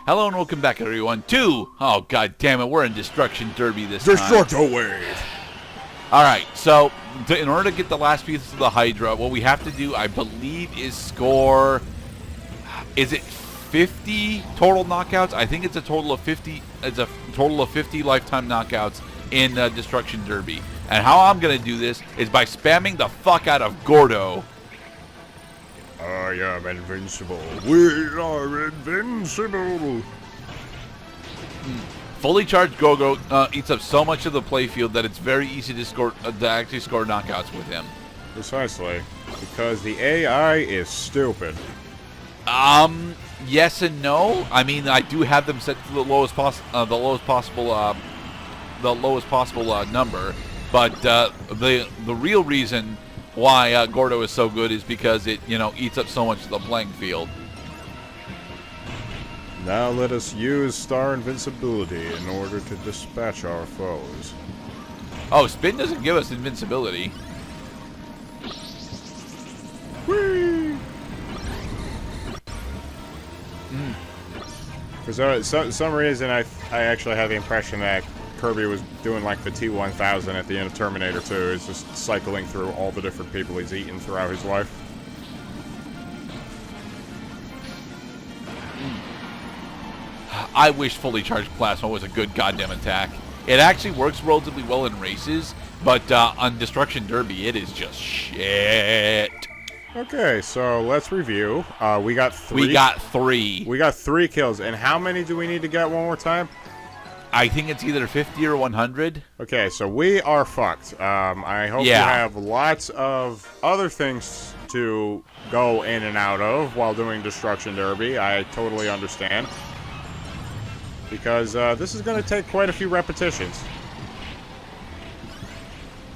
Hello and welcome back, everyone, to... Oh, god damn it, we're in Destruction Derby this time. Destruction Wave! Alright, so, in order to get the last piece of the Hydra, what we have to do, I believe, is score... Is it 50 total knockouts? I think it's a total of 50... It's a total of 50 lifetime knockouts in Destruction Derby. And how I'm going to do this is by spamming the fuck out of Gordo. I am invincible. We are invincible. Fully charged Gordo eats up so much of the playfield that it's very easy to actually score knockouts with him. Precisely, because the AI is stupid. Yes and no. I mean, I do have them set to the lowest possible number, but the real reason why Gordo is so good is because it, eats up so much of the playing field. Now let us use Star Invincibility in order to dispatch our foes. Oh, Spin doesn't give us invincibility. Whee! For some reason, I actually had the impression that Kirby was doing like the T-1000 at the end of Terminator 2. He's just cycling through all the different people he's eaten throughout his life. I wish fully charged plasma was a good goddamn attack. It actually works relatively well in races, but on Destruction Derby, it is just shit. Okay, so let's review. We got three. We got three. We got 3 kills. And how many do we need to get one more time? I think it's either 50 or 100. Okay, so we are fucked. I hope you have lots of other things to go in and out of while doing Destruction Derby. I totally understand. Because this is going to take quite a few repetitions.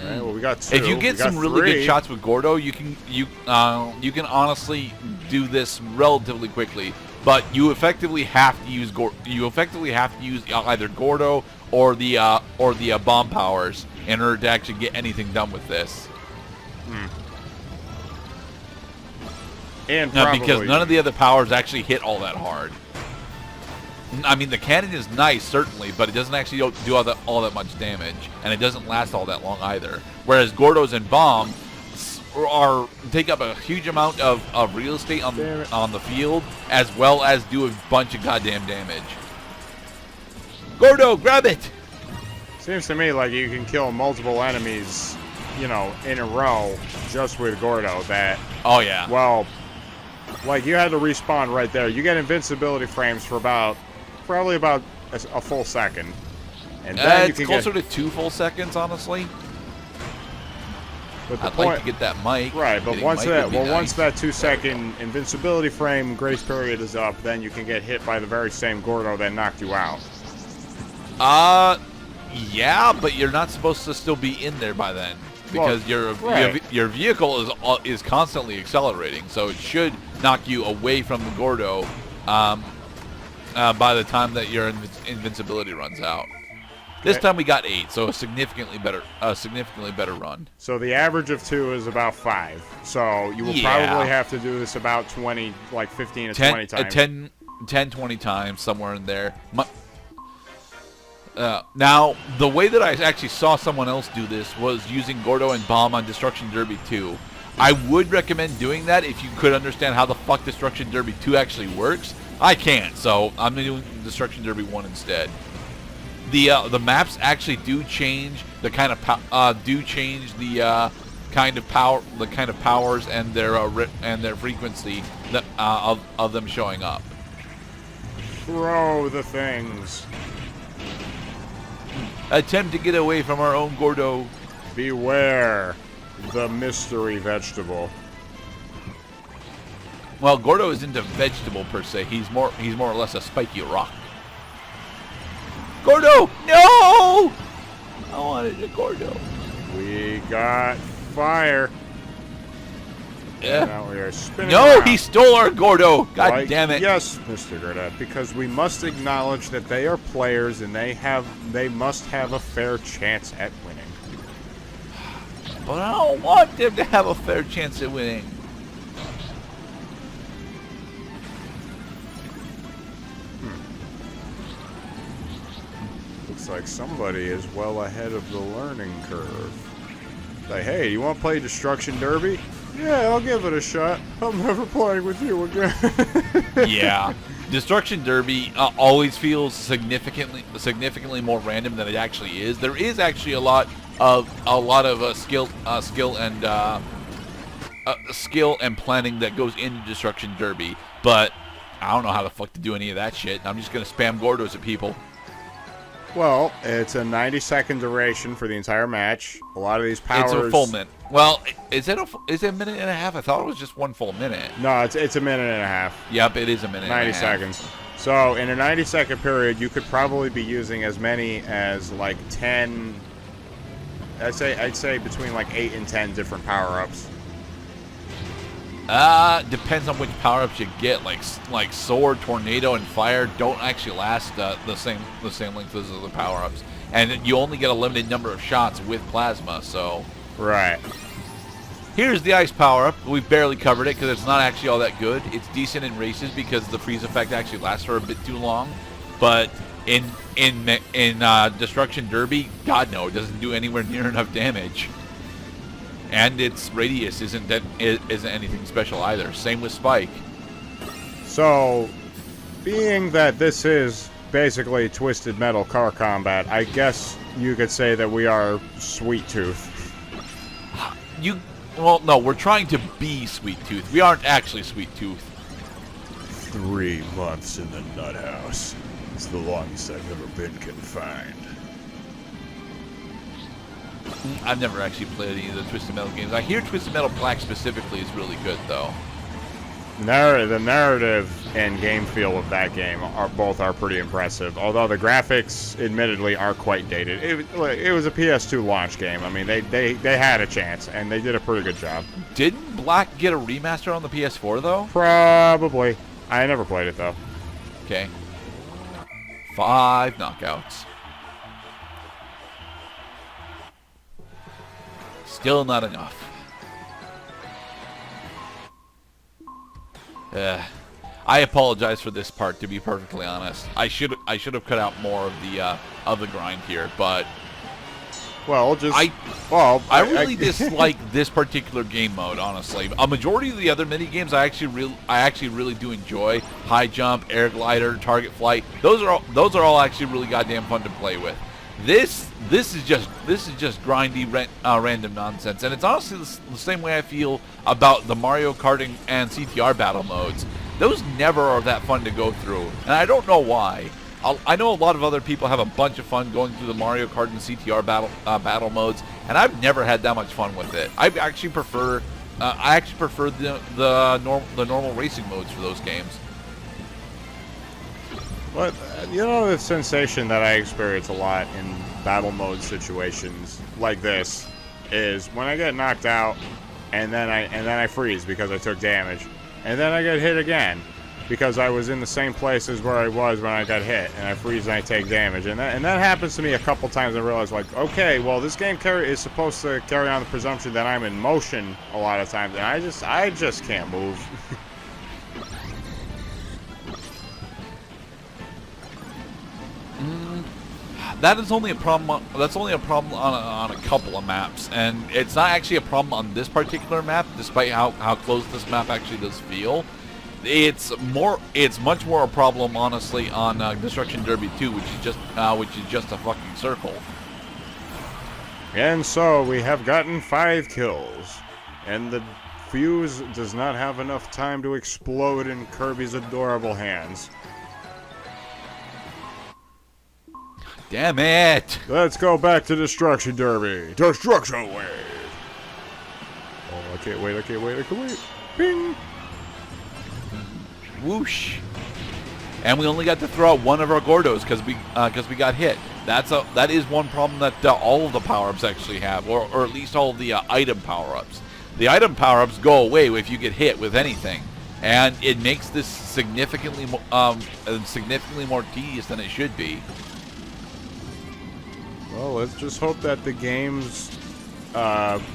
Alright, well, we got 2. If you get some really good shots with Gordo, you can honestly do this relatively quickly. But you effectively have to use either Gordo or the bomb powers in order to actually get anything done with this. And because none of the other powers actually hit all that hard. I mean, the cannon is nice, certainly, but it doesn't actually do all that much damage, and it doesn't last all that long either. Whereas Gordos and Bomb take up a huge amount of real estate on the field, as well as do a bunch of goddamn damage. Gordo, grab it! Seems to me like you can kill multiple enemies, in a row just with Gordo. Oh yeah. Well, like you had to respawn right there. You get invincibility frames for probably about a full second, and then it's closer to 2 full seconds, honestly. But I'd like to get that mic. Right, but once that 2-second invincibility frame grace period is up, then you can get hit by the very same Gordo that knocked you out. Yeah, but you're not supposed to still be in there by then, because your vehicle is constantly accelerating, so it should knock you away from the Gordo by the time that your invincibility runs out. This time we got 8, so a significantly better run. So the average of 2 is about 5. So you will probably have to do this about 20, like 15 to 20 times. 10, 20 times, somewhere in there. Now, the way that I actually saw someone else do this was using Gordo and Bomb on Destruction Derby 2. I would recommend doing that if you could understand how the fuck Destruction Derby 2 actually works. I can't, so I'm doing Destruction Derby 1 instead. The maps actually do change the kind of powers and their frequency of them showing up. Throw the things. Attempt to get away from our own Gordo. Beware the mystery vegetable. Well, Gordo isn't a vegetable per se. He's more or less a spiky rock. Gordo! No! I wanted a Gordo. We got fire. Yeah. Now we are spinning No, around. he stole our Gordo. God damn it. Yes, Mr. Gurdett, because we must acknowledge that they are players and they must have a fair chance at winning. But I don't want them to have a fair chance at winning. Looks like somebody is well ahead of the learning curve. Like, hey, you want to play Destruction Derby? Yeah, I'll give it a shot. I'm never playing with you again. Yeah. Destruction Derby always feels significantly more random than it actually is. There is actually a lot of skill and planning that goes into Destruction Derby, but I don't know how the fuck to do any of that shit. I'm just gonna spam Gordos at people. Well, it's a 90-second duration for the entire match. A lot of these powers... It's a full minute. Well, is it a minute and a half? I thought it was just one full minute. No, it's a minute and a half. Yep, it is a minute 90 seconds. So, in a 90-second period, you could probably be using as many as, like, 10... I'd say between, like, 8 and 10 different power-ups. Depends on which power-ups you get. Like sword, tornado, and fire don't actually last the same length as the power-ups, and you only get a limited number of shots with plasma. So right. Here's the ice power-up. We've barely covered it because it's not actually all that good. It's decent in races because the freeze effect actually lasts for a bit too long, but in Destruction Derby, God no, it doesn't do anywhere near enough damage. And its radius isn't anything special either. Same with Spike. So, being that this is basically Twisted Metal car combat, I guess you could say that we are Sweet Tooth. Well, no, we're trying to be Sweet Tooth. We aren't actually Sweet Tooth. 3 months in the nut house. It's the longest I've ever been confined. I've never actually played any of the Twisted Metal games. I hear Twisted Metal Black specifically is really good, though. The narrative and game feel of that game are pretty impressive. Although the graphics, admittedly, are quite dated. It was a PS2 launch game. I mean, they had a chance, and they did a pretty good job. Didn't Black get a remaster on the PS4, though? Probably. I never played it, though. Okay. 5 knockouts. Still not enough. I apologize for this part, to be perfectly honest. I should have cut out more of the grind here, but I really dislike this particular game mode, honestly. A majority of the other mini games I actually really do enjoy. High jump, air glider, target flight. Those are all actually really goddamn fun to play with. This is just grindy random nonsense, and it's honestly the same way I feel about the Mario Kart and CTR battle modes. Those never are that fun to go through, and I don't know why. I know a lot of other people have a bunch of fun going through the Mario Kart and CTR battle modes, and I've never had that much fun with it. I actually prefer the normal racing modes for those games. But, the sensation that I experience a lot in battle mode situations like this is when I get knocked out and then I freeze because I took damage. And then I get hit again because I was in the same place as where I was when I got hit, and I freeze and I take damage. And that happens to me a couple times. I realize, like, okay, well, this game is supposed to carry on the presumption that I'm in motion a lot of times, and I just can't move. That is only a problem. That's only a problem on a couple of maps, and it's not actually a problem on this particular map, despite how close this map actually does feel. It's much more a problem, honestly, on Destruction Derby 2, which is just a fucking circle. And so we have gotten 5 kills, and the fuse does not have enough time to explode in Kirby's adorable hands. Damn it! Let's go back to Destruction Derby. Destruction Wave! Oh, I can't wait. Bing! Whoosh! And we only got to throw out one of our Gordos because we got hit. That is one problem that all of the power-ups actually have, or at least all of the item power-ups. The item power-ups go away if you get hit with anything, and it makes this significantly more tedious than it should be. Well, let's just hope that the game's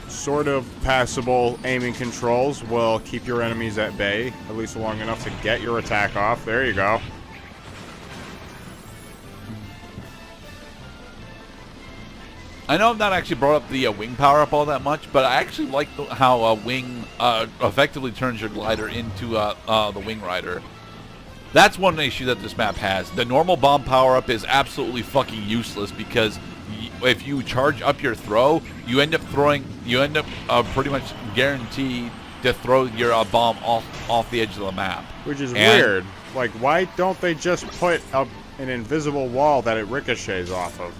sort of passable aiming controls will keep your enemies at bay, at least long enough to get your attack off. There you go. I know I've not actually brought up the wing power-up all that much, but I actually like how wing effectively turns your glider into the wing rider. That's one issue that this map has. The normal bomb power-up is absolutely fucking useless because if you charge up your throw, you end up pretty much guaranteed to throw your bomb off the edge of the map. Which is weird. Like, why don't they just put up an invisible wall that it ricochets off of?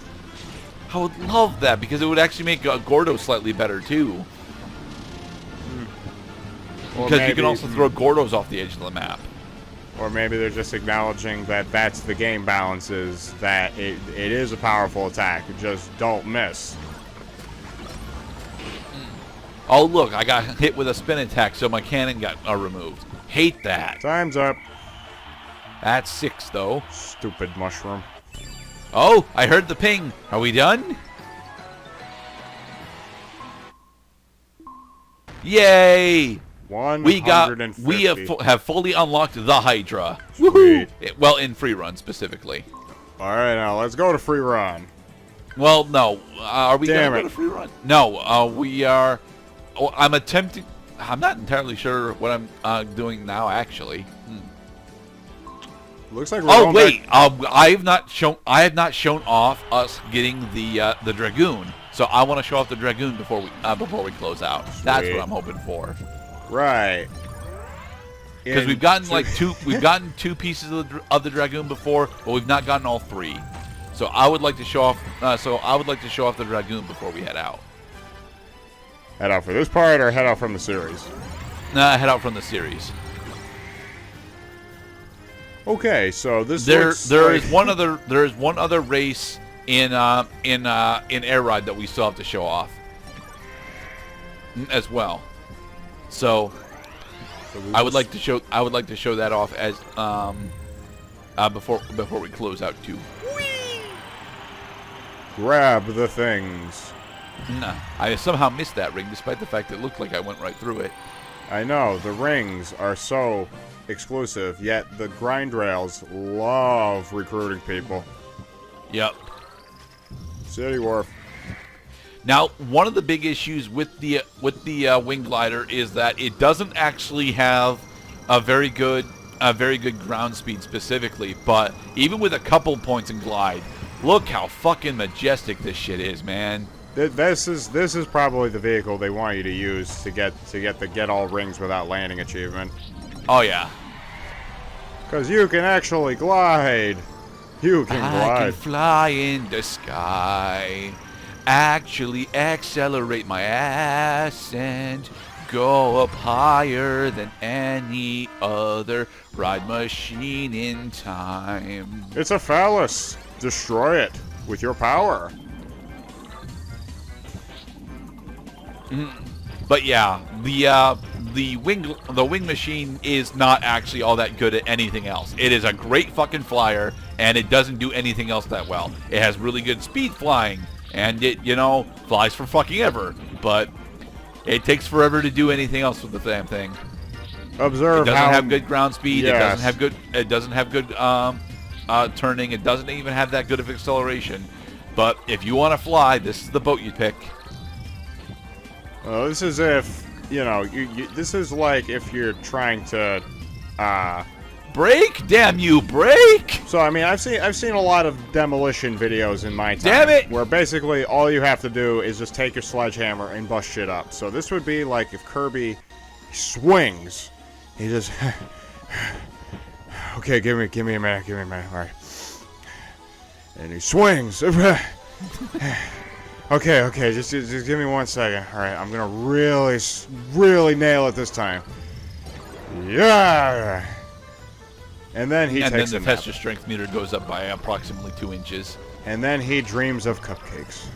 I would love that because it would actually make Gordo slightly better too. Because you can also throw Gordos off the edge of the map. Or maybe they're just acknowledging that that's the game balances, that it is a powerful attack. Just don't miss. Oh, look, I got hit with a spin attack, so my cannon got removed. Hate that. Time's up. That's 6, though. Stupid mushroom. Oh, I heard the ping. Are we done? Yay! 150. We have fully unlocked the Hydra. Sweet. Well, in free run specifically. All right, now let's go to free run. Well, no. Are we going to go to free run? No, we are. Oh, I'm attempting. I'm not entirely sure what I'm doing now. Actually. Looks like we're going wait. back. I have not shown off us getting the Dragoon. So I want to show off the Dragoon before we close out. Sweet. That's what I'm hoping for. Right. Because we've gotten two pieces of the Dragoon before, but we've not gotten all 3. So I would like to show off. The Dragoon before we head out. Head out for this part, or head out from the series? Nah, head out from the series. Okay, so there is one other race in Air Ride that we still have to show off as well. So I would like to show that off as before we close out too. Grab the things. Nah, I somehow missed that ring despite the fact it looked like I went right through it. I know, the rings are so exclusive, yet the grind rails love recruiting people. Yep. City Wharf. Now, one of the big issues with the wing glider is that it doesn't actually have a very good ground speed specifically, but even with a couple points in glide, look how fucking majestic this shit is, man. This is probably the vehicle they want you to use to get the get all rings without landing achievement. Oh yeah. Because you can actually glide. You can glide. I can fly in the sky. Actually accelerate my ass and go up higher than any other ride machine in time. It's a phallus. Destroy it with your power. But yeah, the wing machine is not actually all that good at anything else. It is a great fucking flyer, and it doesn't do anything else that well. It has really good speed flying, and it, flies for fucking ever. But it takes forever to do anything else with the damn thing. Observe. It doesn't have good ground speed. Yes. It doesn't have good turning. It doesn't even have that good of acceleration. But if you want to fly, this is the boat you pick. Well, this is if this is like if you're trying to brake. Damn you, brake! So I mean, I've seen a lot of demolition videos in my time. Damn it! Where basically all you have to do is just take your sledgehammer and bust shit up. So this would be like if Kirby swings, he just okay, give me a minute, all right, and he swings. Okay, just give me 1 second. All right, I'm gonna really nail it this time. Yeah. And then he takes a nap. And then the tester strength meter goes up by approximately 2 inches. And then he dreams of cupcakes.